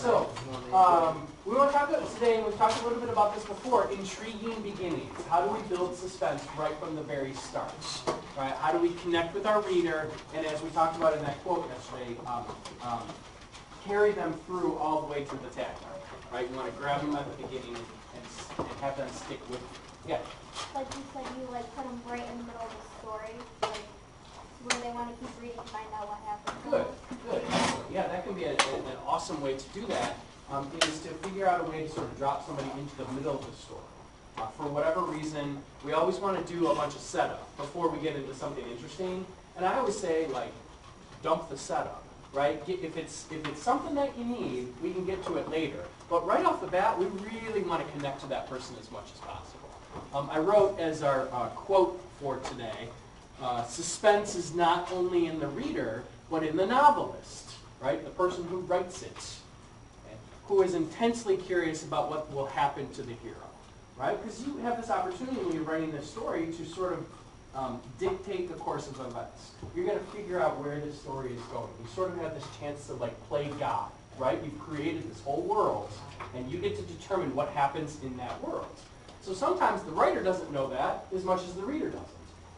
So, we want to talk about today, and we've talked a little bit about this before, intriguing beginnings. How do we build suspense right from the very start? Right? How do we connect with our reader, and as we talked about in that quote yesterday, carry them through all the way to the tagline. Right? You want to grab them at the beginning and have them stick with you. Yeah? Like you said, you put them right in the middle of the story, where they want to keep reading and find out what happened. Good, good. Yeah, that can be an awesome way to do that, is to figure out a way to sort of drop somebody into the middle of the story. For whatever reason, we always want to do a bunch of setup before we get into something interesting. And I always say, like, dump the setup, right? If it's something that you need, we can get to it later. But right off the bat, we really want to connect to that person as much as possible. I wrote as our quote for today, suspense is not only in the reader, but in the novelist, right? The person who writes it, okay? Who is intensely curious about what will happen to the hero, right? Because you have this opportunity when you're writing this story to sort of dictate the course of events. You're going to figure out where this story is going. You sort of have this chance to play God, right? You've created this whole world, and you get to determine what happens in that world. So sometimes the writer doesn't know that as much as the reader doesn't.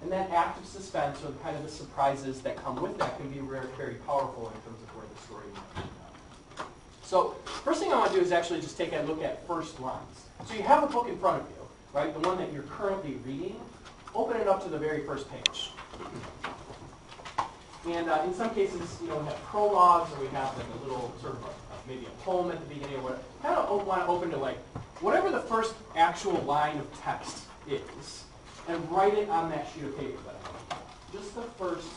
And that act of suspense, or kind of the surprises that come with that, can be very, very powerful in terms of where the story might go. So first thing I want to do is actually just take a look at first lines. So you have a book in front of you, right? The one that you're currently reading. Open it up to the very first page. And in some cases, we have prologues, or we have a little sort of maybe a poem at the beginning, or whatever. Kind of want to open to whatever the first actual line of text is, and write it on that sheet of paper that I have. Just the first,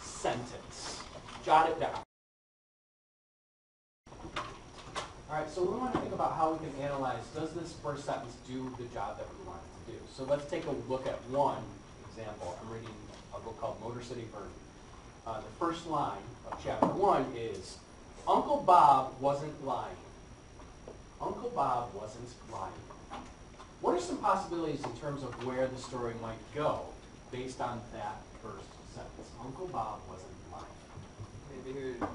sentence. Jot it down. All right, so we want to think about how we can analyze, does this first sentence do the job that we want it to do? So let's take a look at one example. I'm reading a book called Motor City Burning. The first line of chapter 1 is, Uncle Bob wasn't lying. Uncle Bob wasn't lying. What are some possibilities in terms of where the story might go based on that first sentence? Uncle Bob wasn't lying. Maybe he was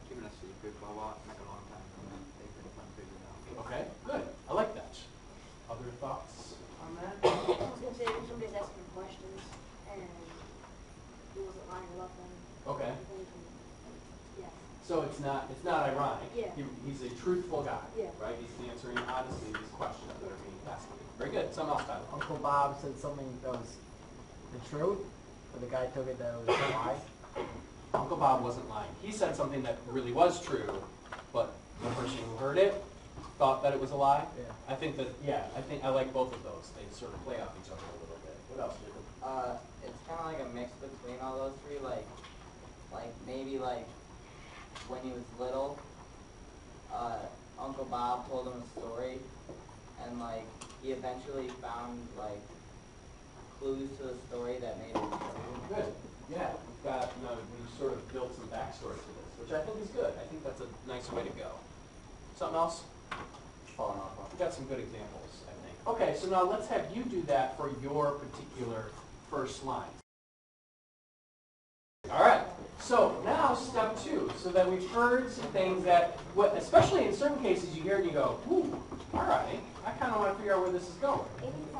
keeping a secret for a long time, and then they couldn't figure it out. Okay, good. I like that. Other thoughts on that? I was going to say, somebody's asking questions, and he wasn't lying about them. Okay. Yeah. So it's not ironic. Yeah. He's a truthful guy, yeah. right? He's answering honestly these questions that are being asked. Very good. Something else, Tyler. Uncle Bob said something that was the truth, but the guy took it that it was a lie. Uncle Bob wasn't lying. He said something that really was true, but the person who heard it thought that it was a lie. Yeah. I think I like both of those. They sort of play off each other a little bit. What else, Jacob? It's kind of like a mix between all those three. Maybe when he was little, Uncle Bob told him a story, and he eventually found clues to the story that made it true. Good. Yeah, we've got we sort of built some backstory to this, which I think is good. I think that's a nice way to go. Something else? Falling off. We've got some good examples, I think. Okay, so now let's have you do that for your particular first line. All right. So now step 2. So that we've heard some things that, especially in certain cases, you hear it and you go, ooh, all right, I kind of want to figure out where this is going.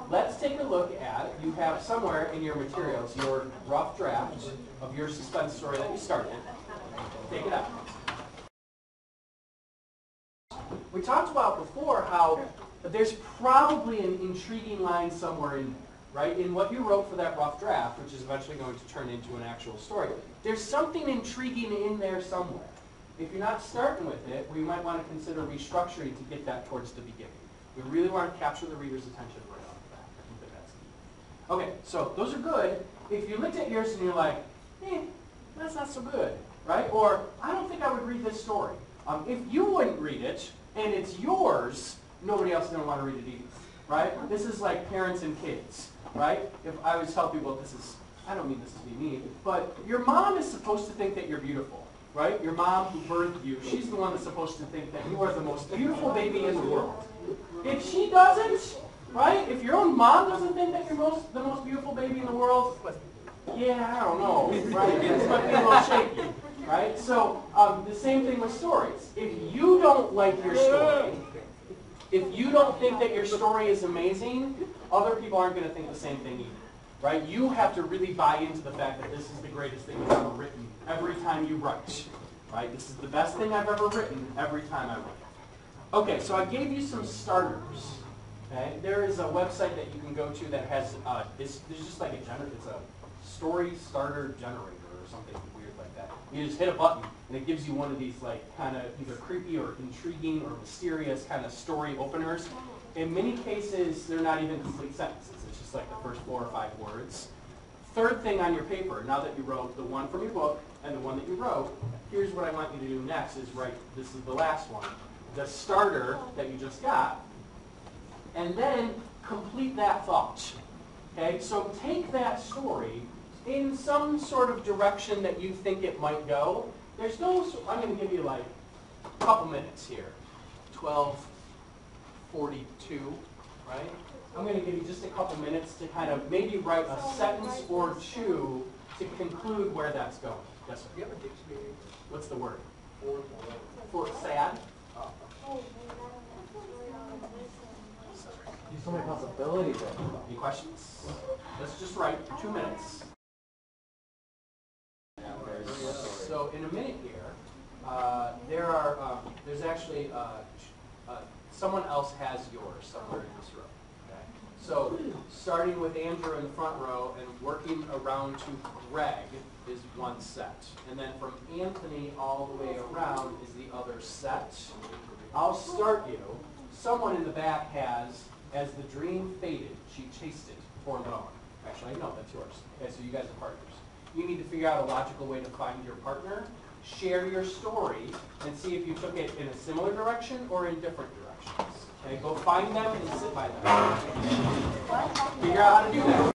Let's take a look at, you have somewhere in your materials, your rough draft of your suspense story that you started. Take it out. We talked about before how there's probably an intriguing line somewhere in there. Right? In what you wrote for that rough draft, which is eventually going to turn into an actual story, there's something intriguing in there somewhere. If you're not starting with it, we might want to consider restructuring to get that towards the beginning. We really want to capture the reader's attention right off the bat. I think that that's key. Okay, so those are good. If you looked at yours and you're like, that's not so good, right? Or, I don't think I would read this story. If you wouldn't read it, and it's yours, nobody else is going to want to read it either, right? This is like parents and kids. Right? If I always tell people I don't mean this to be mean, but your mom is supposed to think that you're beautiful, right? Your mom who birthed you, she's the one that's supposed to think that you are the most beautiful baby in the world. If she doesn't, right? If your own mom doesn't think that you're the most beautiful baby in the world, yeah, I don't know, right? This might be a little shaky, right? So the same thing with stories. If you don't like your story, if you don't think that your story is amazing, other people aren't going to think the same thing either. Right? You have to really buy into the fact that this is the greatest thing you've ever written every time you write. Right? This is the best thing I've ever written every time I write. Okay, so I gave you some starters. Okay? There is a website that you can go to that has, there's just like it's a story starter generator or something weird like that. You just hit a button and it gives you one of these like kind of either creepy or intriguing or mysterious kind of story openers. In many cases, they're not even complete sentences. It's just like the first 4 or 5 words. Third thing on your paper, now that you wrote the one from your book and the one that you wrote, here's what I want you to do next is write, this is the last one, the starter that you just got, and then complete that thought. Okay, so take that story in some sort of direction that you think it might go. There's no, I'm going to give you like a couple minutes here. 12:42, right? I'm going to give you just a couple minutes to kind of maybe write a sentence or two to conclude where that's going. Yes, sir? Do you have a dictionary? What's the word? For Sad? There's so many possibilities there. Any questions? Let's just write 2 minutes. So in a minute here, there's actually, someone else has yours somewhere in this row. Okay? So starting with Andrew in the front row and working around to Greg is one set. And then from Anthony all the way around is the other set. I'll start you. Someone in the back has, as the dream faded, she chased it forlorn. Actually, no, that's yours. Okay, so you guys are partners. You need to figure out a logical way to find your partner, share your story, and see if you took it in a similar direction or in different directions. Okay, go find them and sit by them. Figure out how to do that.